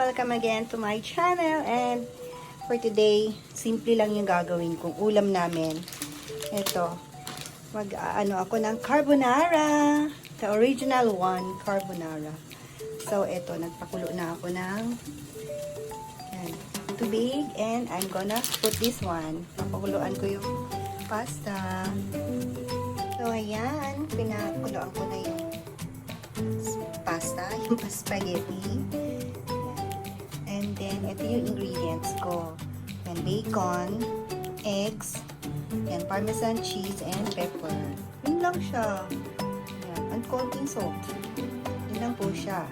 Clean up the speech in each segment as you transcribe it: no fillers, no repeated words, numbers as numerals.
Welcome again to my channel. And for today, simple lang yung gagawin kong ulam namin. Ito, mag-ano ako ng carbonara. The original one, carbonara. So, ito, nagpakulo na ako ng tubig. And I'm gonna put this one. Papakuluan ko yung pasta. So, ayan, pinakuloan ko na yung pasta, yung spaghetti. And then, ito yung ingredients ko. Yan, bacon, eggs, yan, parmesan cheese, and pepper. Yun lang siya. Yan, and konting salt. Yun lang po siya.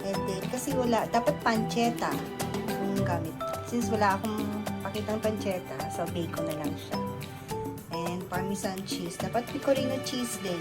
And then, kasi wala, dapat pancetta yung gamit. Since wala akong pakitang pancetta, so bacon na lang siya. And parmesan cheese. Dapat pecorino cheese din.